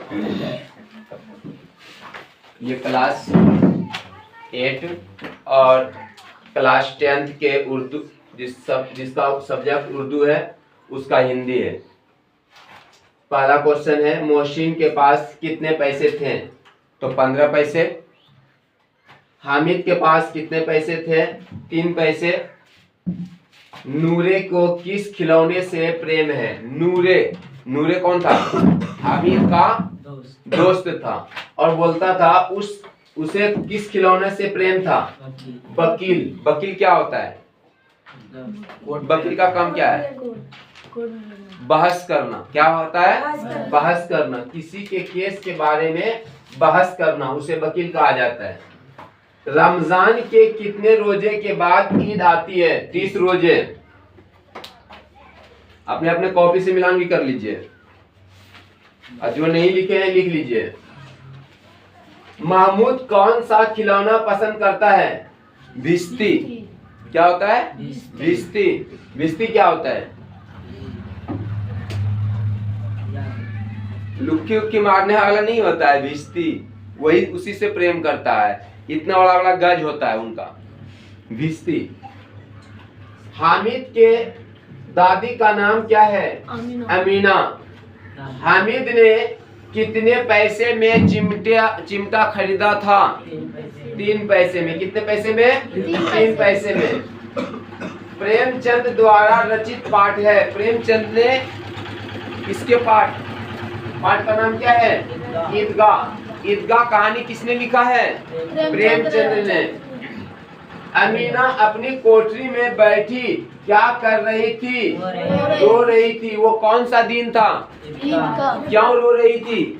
ये क्लास 8 और class 10th के उर्दू जिसका सब्जेक्ट उर्दू है उसका हिंदी है। पहला क्वेश्चन है, मोहसिन के पास कितने पैसे थे? तो 15 पैसे। हामिद के पास कितने पैसे थे? 3 पैसे। नूरे को किस खिलौने से प्रेम है? नूरे कौन था? हामिद का दोस्त था और बोलता था उसे किस खिलौने से प्रेम था? वकील क्या होता है? वकील का काम क्या है? बहस करना। क्या होता है? बहस करना। किसी के केस के बारे में बहस करना उसे वकील कहा जाता है। रमजान के कितने रोजे के बाद ईद आती है? 30 रोजे। अपने अपने कॉपी से मिलान भी कर लीजिए और जो नहीं लिखे हैं लिख लीजिए। महमूद कौन सा खिलौना पसंद करता है? भिश्ती। क्या होता है? भिश्ती। भिश्ती क्या होता है? लुक्की उक्की मारने वाला नहीं होता है भिश्ती, वही उसी से प्रेम करता है। इतना बड़ा बड़ा गज होता है उनका, भिश्ती। हामिद के दादी का नाम क्या है? अमीना। हामिद ने कितने पैसे में चिमटा खरीदा था? 3 पैसे में। कितने पैसे में? 3 पैसे में। प्रेमचंद द्वारा रचित पाठ है। प्रेमचंद ने इसके पाठ का नाम क्या है? ईदगाह। ईदगाह कहानी किसने लिखा है? प्रेमचंद ने। अमीना अपनी कोठरी में बैठी क्या कर रही थी? रो रही थी। वो कौन सा दिन था? क्यों रो रही थी?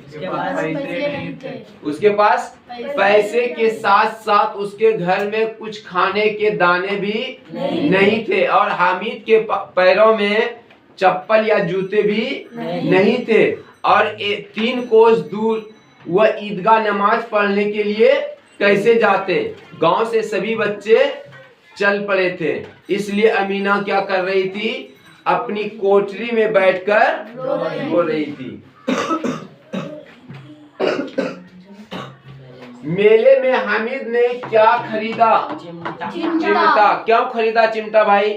उसके पास पैसे के साथ साथ उसके घर में कुछ खाने के दाने भी नहीं थे और हामिद के पैरों में चप्पल या जूते भी नहीं थे और 3 कोस दूर वह ईदगाह नमाज पढ़ने के लिए कैसे जाते? गांव से सभी बच्चे चल पड़े थे, इसलिए अमीना क्या कर रही थी? अपनी कोठरी में बैठकर रो रही थी। मेले में हामिद ने क्या खरीदा? चिमटा। क्यों खरीदा चिमटा भाई?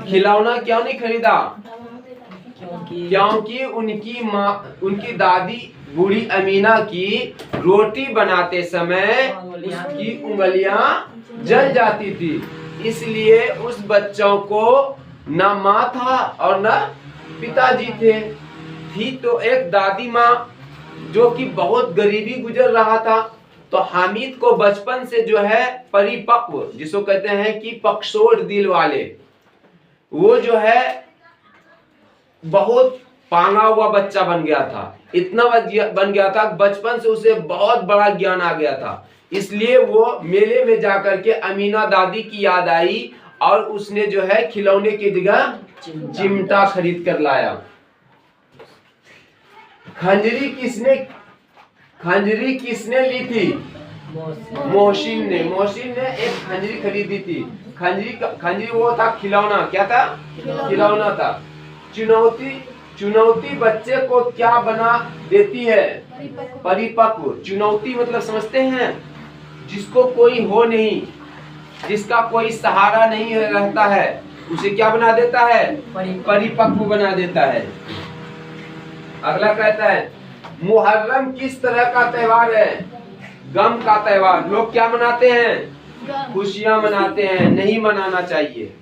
खिलौना क्यों नहीं खरीदा? क्योंकि उनकी दादी बूढ़ी अमीना की रोटी बनाते समय उसकी उंगलियां जल जाती थी, इसलिए उस बच्चों को न माँ था और न पिताजी थे। थी तो एक दादी माँ जो कि बहुत गरीबी गुजर रहा था, तो हामिद को बचपन से जो है परिपक्व, जिसको कहते हैं कि पक्षोड़ दिल वाले, वो जो है बहुत पांगा हुआ बच्चा बन गया था। इतना बन गया था बचपन से उसे बहुत बड़ा ज्ञान आ गया था, इसलिए वो मेले में जाकर के अमीना दादी की याद आई और उसने जो है खिलौने की जगह चिमटा खरीद कर लाया। खंजरी किसने ली थी? मोहसिन ने एक खंजरी खरीदी थी। खंजरी वो था खिलौना। क्या था? खिलौना था। चुनौती बच्चे को क्या बना देती है? परिपक्व। चुनौती मतलब समझते हैं? जिसको कोई हो नहीं, जिसका कोई सहारा नहीं रहता है, उसे क्या बना देता है? परिपक्व बना देता है। अगला कहता है, मुहर्रम किस तरह का त्योहार है? गम का त्योहार। लोग क्या मनाते हैं? खुशियां मनाते हैं। नहीं मनाना चाहिए।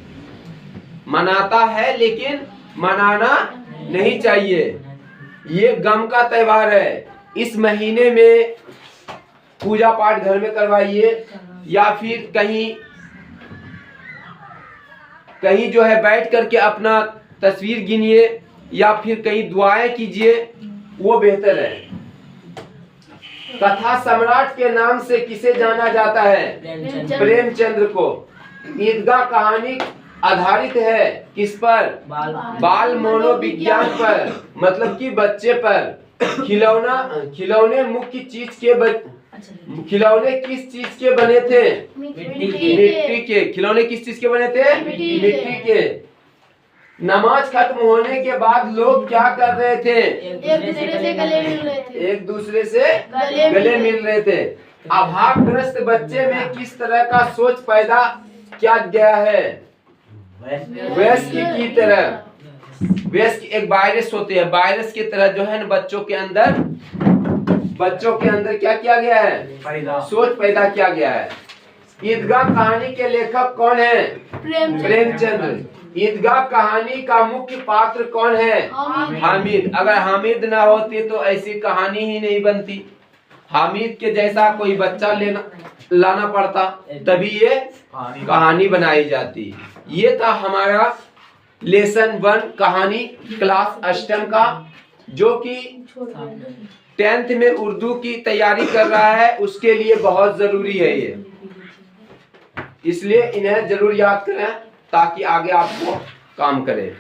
मनाता है लेकिन मनाना नहीं चाहिए। ये गम का त्योहार है। इस महीने में पूजा पाठ घर में करवाइए या फिर कहीं जो है बैठ करके अपना तस्वीर गिनिए या फिर कहीं दुआएं कीजिए, वो बेहतर है। कथा सम्राट के नाम से किसे जाना जाता है? प्रेमचंद्र को। ईदगाह कहानी आधारित है किस पर? बाल मनोविज्ञान पर, मतलब कि बच्चे पर। खिलौने मुख्य चीज के खिलौने किस चीज के बने थे? मिट्टी के। खिलौने किस चीज के बने थे? मिट्टी के। नमाज खत्म होने के बाद लोग क्या कर रहे थे? एक दूसरे से गले मिल रहे थे। एक दूसरे से गले गले मिल रहे थे। अभावग्रस्त बच्चे में किस तरह का सोच पैदा किया गया है? वयस्क की तरह। वयस्क एक वायरस होते हैं, वायरस की तरह जो है ना बच्चों के अंदर क्या किया गया है? सोच पैदा किया गया है। ईदगाह कहानी के लेखक कौन है? प्रेमचंद्र। ईदगाह कहानी का मुख्य पात्र कौन है? हामिद। अगर हामिद ना होती तो ऐसी कहानी ही नहीं बनती। हामिद के जैसा कोई बच्चा लाना पड़ता, तभी ये कहानी बनाई जाती। ये था हमारा लेसन 1 कहानी क्लास 8 का, जो कि 10th में उर्दू की तैयारी कर रहा है, उसके लिए बहुत जरूरी है ये। इसलिए इन्हें जरूर याद करें ताकि आगे आपको काम करे।